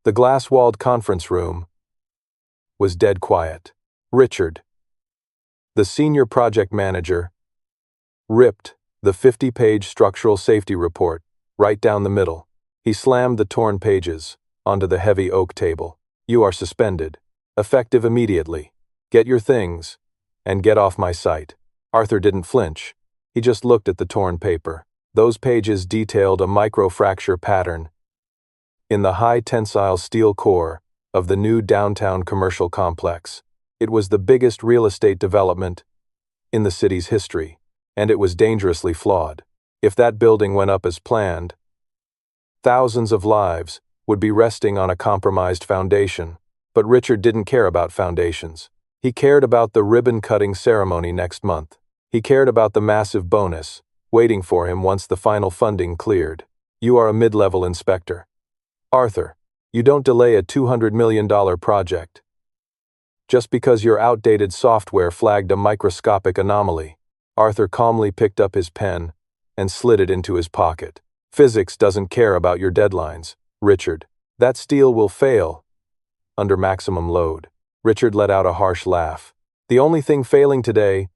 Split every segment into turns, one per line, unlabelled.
The glass-walled conference room was dead quiet. Richard, the senior project manager, ripped the 50-page structural safety report right down the middle. He slammed the torn pages onto the heavy oak table. "You are suspended. Effective immediately. Get your things and get off my site." Arthur didn't flinch. He just looked at the torn paper. Those pages detailed a microfracture pattern in the high-tensile steel core of the new downtown commercial complex. It was the biggest real estate development in the city's history, and it was dangerously flawed. If that building went up as planned, thousands of lives would be resting on a compromised foundation. But Richard didn't care about foundations. He cared about the ribbon-cutting ceremony next month. He cared about the massive bonus waiting for him once the final funding cleared. "You are a mid-level inspector. Arthur, you don't delay a $200 million project just because your outdated software flagged a microscopic anomaly." Arthur calmly picked up his pen and slid it into his pocket. "Physics doesn't care about your deadlines, Richard. That steel will fail under maximum load." Richard let out a harsh laugh. "The only thing failing today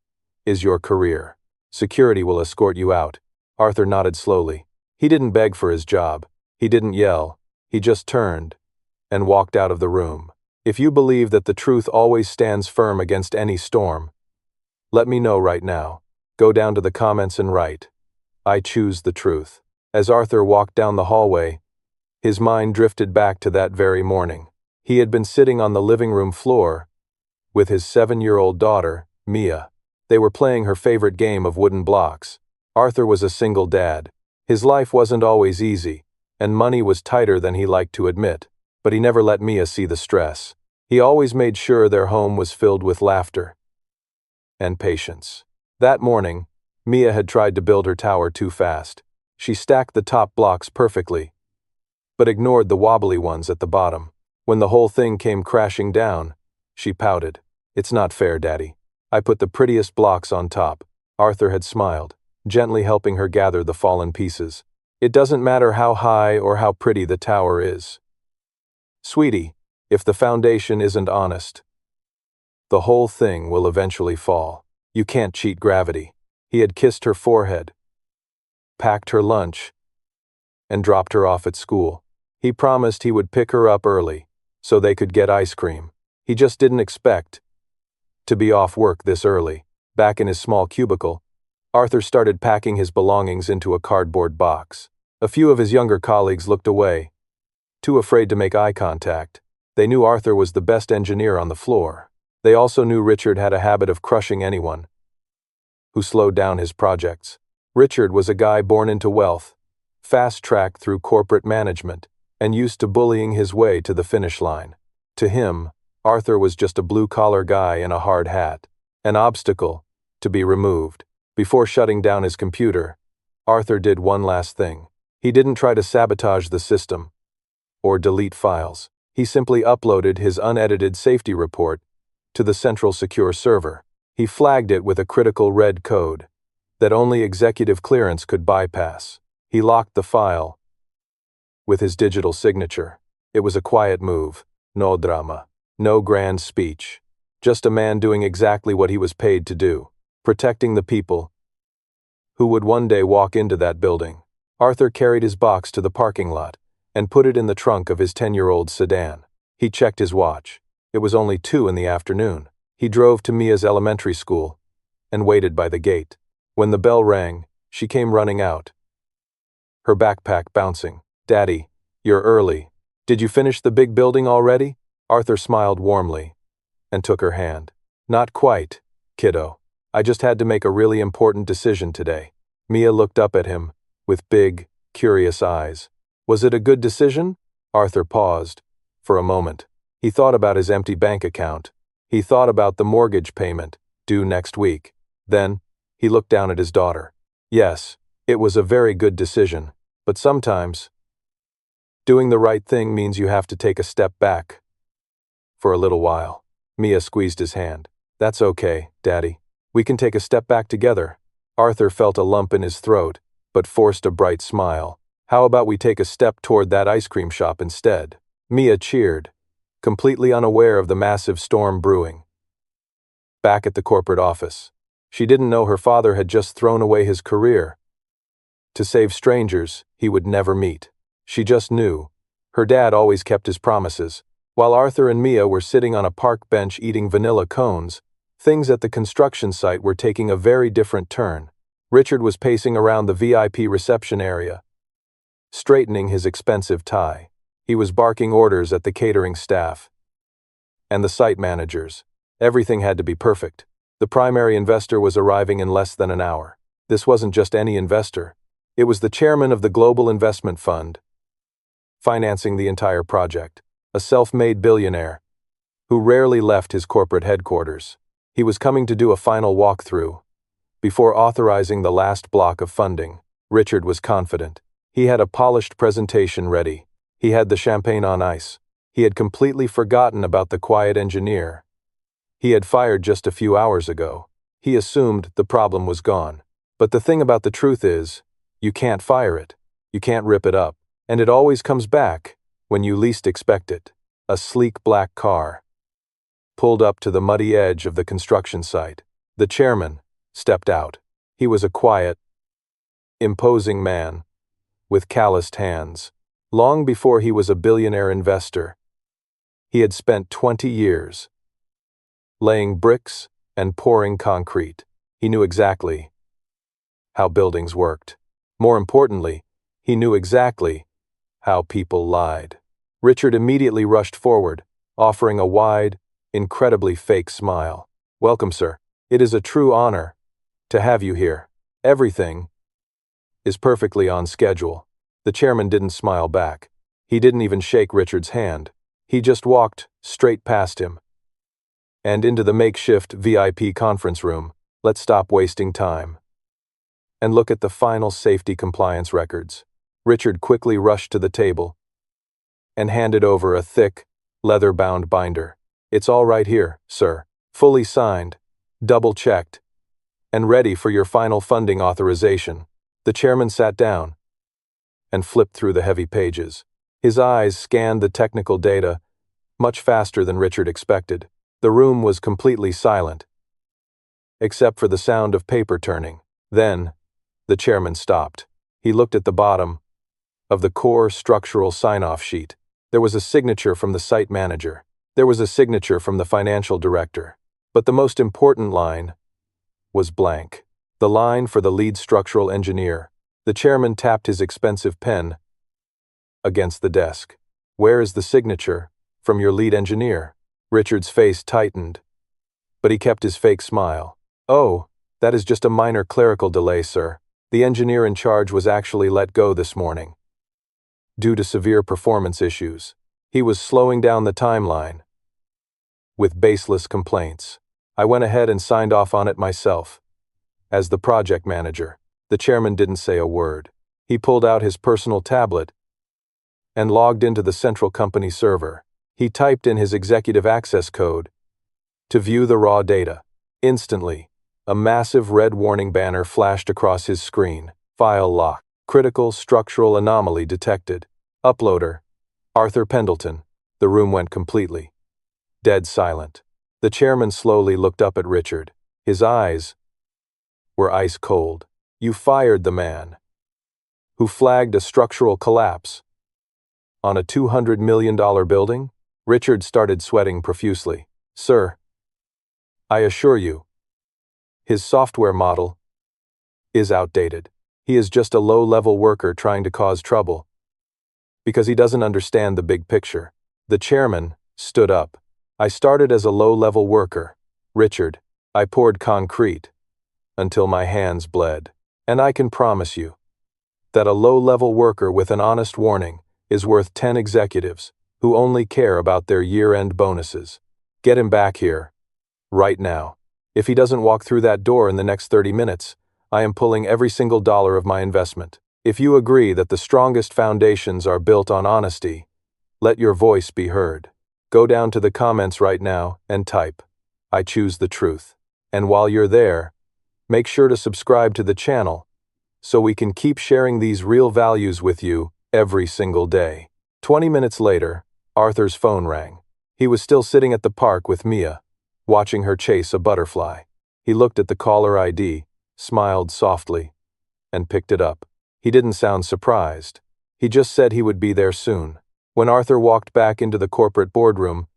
is your career. Security will escort you out." Arthur nodded slowly. He didn't beg for his job. He didn't yell. He just turned and walked out of the room. "If you believe that the truth always stands firm against any storm, let me know right now. Go down to the comments and write, 'I choose the truth.'" As Arthur walked down the hallway, his mind drifted back to that very morning. He had been sitting on the living room floor with his 7-year-old daughter, Mia. They were playing her favorite game of wooden blocks. Arthur was a single dad. His life wasn't always easy, and money was tighter than he liked to admit, but he never let Mia see the stress. He always made sure their home was filled with laughter and patience. That morning, Mia had tried to build her tower too fast. She stacked the top blocks perfectly, but ignored the wobbly ones at the bottom. When the whole thing came crashing down, she pouted. "It's not fair, Daddy. I put the prettiest blocks on top." Arthur had smiled, gently helping her gather the fallen pieces. "It doesn't matter how high or how pretty the tower is, sweetie, if the foundation isn't honest, the whole thing will eventually fall. You can't cheat gravity." He had kissed her forehead, packed her lunch, and dropped her off at school. He promised he would pick her up early so they could get ice cream. He just didn't expect to be off work this early. Back in his small cubicle, Arthur started packing his belongings into a cardboard box. A few of his younger colleagues looked away, too afraid to make eye contact. They knew Arthur was the best engineer on the floor. They also knew Richard had a habit of crushing anyone who slowed down his projects. Richard was a guy born into wealth, fast-tracked through corporate management, and used to bullying his way to the finish line. To him, Arthur was just a blue-collar guy in a hard hat, an obstacle to be removed. Before shutting down his computer, Arthur did one last thing. He didn't try to sabotage the system or delete files. He simply uploaded his unedited safety report to the central secure server. He flagged it with a critical red code that only executive clearance could bypass. He locked the file with his digital signature. It was a quiet move, no drama, no grand speech, just a man doing exactly what he was paid to do, protecting the people who would one day walk into that building. Arthur carried his box to the parking lot and put it in the trunk of his 10-year-old sedan. He checked his watch. It was only 2 in the afternoon. He drove to Mia's elementary school and waited by the gate. When the bell rang, she came running out, her backpack bouncing. "Daddy, you're early. Did you finish the big building already?" Arthur smiled warmly and took her hand. "Not quite, kiddo. I just had to make a really important decision today." Mia looked up at him with big, curious eyes. "Was it a good decision?" Arthur paused for a moment. He thought about his empty bank account. He thought about the mortgage payment due next week. Then, he looked down at his daughter. "Yes, it was a very good decision, but sometimes doing the right thing means you have to take a step back for a little while." Mia squeezed his hand. "That's okay, Daddy. We can take a step back together." Arthur felt a lump in his throat, but forced a bright smile. "How about we take a step toward that ice cream shop instead?" Mia cheered, completely unaware of the massive storm brewing. Back at the corporate office, she didn't know her father had just thrown away his career to save strangers he would never meet. She just knew. Her dad always kept his promises. While Arthur and Mia were sitting on a park bench eating vanilla cones, things at the construction site were taking a very different turn. Richard was pacing around the VIP reception area, straightening his expensive tie. He was barking orders at the catering staff and the site managers. Everything had to be perfect. The primary investor was arriving in less than an hour. This wasn't just any investor. It was the chairman of the Global Investment Fund, financing the entire project, a self-made billionaire who rarely left his corporate headquarters. He was coming to do a final walkthrough before authorizing the last block of funding. Richard was confident. He had a polished presentation ready. He had the champagne on ice. He had completely forgotten about the quiet engineer he had fired just a few hours ago. He assumed the problem was gone. But the thing about the truth is, you can't fire it. You can't rip it up. And it always comes back when you least expect it. A sleek black car pulled up to the muddy edge of the construction site. The chairman stepped out. He was a quiet, imposing man with calloused hands. Long before he was a billionaire investor, he had spent 20 years laying bricks and pouring concrete. He knew exactly how buildings worked. More importantly, he knew exactly how people lied. Richard immediately rushed forward, offering a wide, incredibly fake smile. "Welcome, sir. It is a true honor to have you here. Everything is perfectly on schedule." The chairman didn't smile back. He didn't even shake Richard's hand. He just walked straight past him and into the makeshift VIP conference room. "Let's stop wasting time and look at the final safety compliance records." Richard quickly rushed to the table and handed over a thick, leather-bound binder. "It's all right here, sir. Fully signed, double-checked, and ready for your final funding authorization." The chairman sat down and flipped through the heavy pages. His eyes scanned the technical data much faster than Richard expected. The room was completely silent, except for the sound of paper turning. Then, the chairman stopped. He looked at the bottom of the core structural sign-off sheet. There was a signature from the site manager. There was a signature from the financial director. But the most important line was blank. The line for the lead structural engineer. The chairman tapped his expensive pen against the desk. "Where is the signature from your lead engineer?" Richard's face tightened, but he kept his fake smile. "Oh, that is just a minor clerical delay, sir. The engineer in charge was actually let go this morning due to severe performance issues. He was slowing down the timeline with baseless complaints. I went ahead and signed off on it myself as the project manager." The chairman didn't say a word. He pulled out his personal tablet and logged into the central company server. He typed in his executive access code to view the raw data. Instantly, a massive red warning banner flashed across his screen. "File lock. Critical structural anomaly detected. Uploader, Arthur Pendleton." The room went completely dead silent. The chairman slowly looked up at Richard. His eyes were ice cold. "You fired the man who flagged a structural collapse on a $200 million building?" Richard started sweating profusely. "Sir, I assure you, his software model is outdated. He is just a low-level worker trying to cause trouble because he doesn't understand the big picture." The chairman stood up. "I started as a low-level worker, Richard. I poured concrete until my hands bled. And I can promise you that a low-level worker with an honest warning is worth 10 executives who only care about their year-end bonuses. Get him back here, right now. If he doesn't walk through that door in the next 30 minutes, I am pulling every single dollar of my investment. If you agree that the strongest foundations are built on honesty, let your voice be heard. Go down to the comments right now and type, 'I choose the truth.' And while you're there, make sure to subscribe to the channel so we can keep sharing these real values with you every single day." 20 minutes later, Arthur's phone rang. He was still sitting at the park with Mia, watching her chase a butterfly. He looked at the caller ID, smiled softly, and picked it up. He didn't sound surprised. He just said he would be there soon. When Arthur walked back into the corporate boardroom,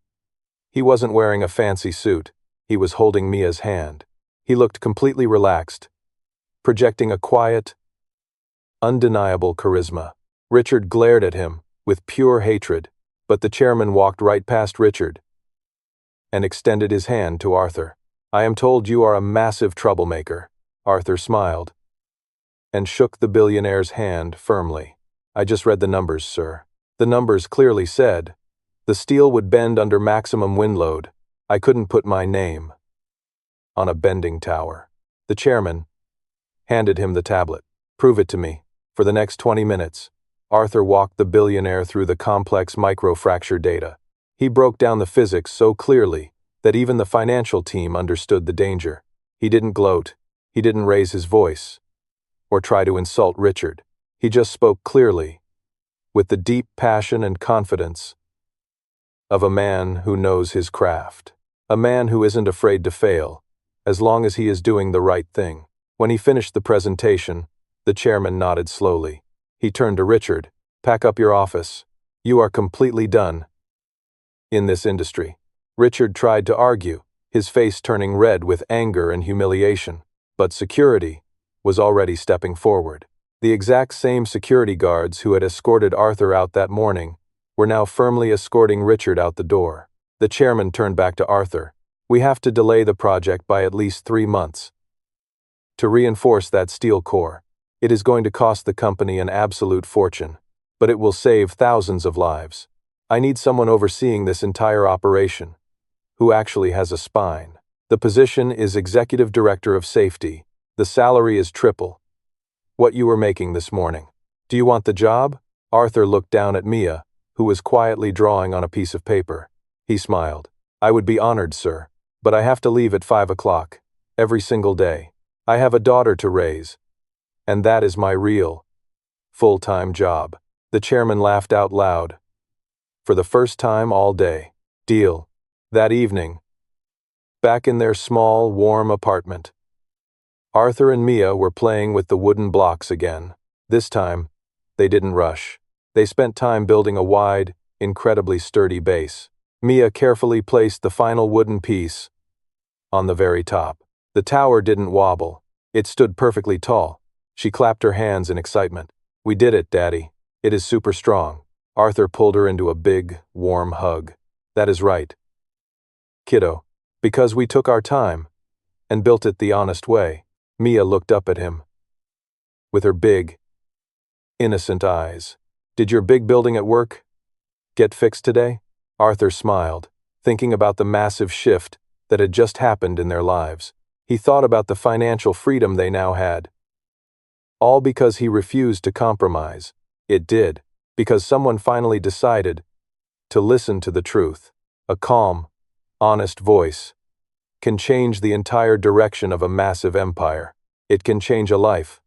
he wasn't wearing a fancy suit. He was holding Mia's hand. He looked completely relaxed, projecting a quiet, undeniable charisma. Richard glared at him with pure hatred, but the chairman walked right past Richard and extended his hand to Arthur. "I am told you are a massive troublemaker." Arthur smiled and shook the billionaire's hand firmly. "I just read the numbers, sir." The numbers clearly said the steel would bend under maximum wind load. I couldn't put my name on a bending tower. The chairman handed him the tablet. "Prove it to me." For the next 20 minutes, Arthur walked the billionaire through the complex microfracture data. He broke down the physics so clearly that even the financial team understood the danger. He didn't gloat. He didn't raise his voice or try to insult Richard. He just spoke clearly, with the deep passion and confidence of a man who knows his craft. A man who isn't afraid to fail, as long as he is doing the right thing. When he finished the presentation, the chairman nodded slowly. He turned to Richard. "Pack up your office. You are completely done in this industry." Richard tried to argue, his face turning red with anger and humiliation. But security was already stepping forward. The exact same security guards who had escorted Arthur out that morning were now firmly escorting Richard out the door. The chairman turned back to Arthur. "We have to delay the project by at least 3 months to reinforce that steel core. It is going to cost the company an absolute fortune, but it will save thousands of lives. I need someone overseeing this entire operation, who actually has a spine. The position is Executive Director of Safety. The salary is triple what you were making this morning. Do you want the job?" Arthur looked down at Mia, who was quietly drawing on a piece of paper. He smiled. "I would be honored, sir, but I have to leave at 5 o'clock, every single day. I have a daughter to raise, and that is my real, full-time job." The chairman laughed out loud. For the first time all day. Deal. That evening, back in their small, warm apartment, Arthur and Mia were playing with the wooden blocks again. This time, they didn't rush. They spent time building a wide, incredibly sturdy base. Mia carefully placed the final wooden piece on the very top. The tower didn't wobble. It stood perfectly tall. She clapped her hands in excitement. "We did it, Daddy. It is super strong." Arthur pulled her into a big, warm hug. "That is right, kiddo. Because we took our time and built it the honest way." Mia looked up at him with her big, innocent eyes. "Did your big building at work get fixed today?" Arthur smiled, thinking about the massive shift that had just happened in their lives. He thought about the financial freedom they now had. All because he refused to compromise. It did, because someone finally decided to listen to the truth. A calm, honest voice can change the entire direction of a massive empire. It can change a life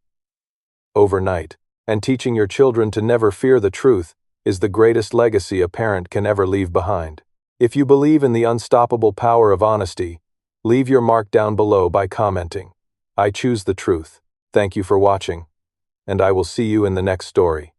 overnight. And teaching your children to never fear the truth is the greatest legacy a parent can ever leave behind. If you believe in the unstoppable power of honesty, leave your mark down below by commenting, "I choose the truth." Thank you for watching, and I will see you in the next story.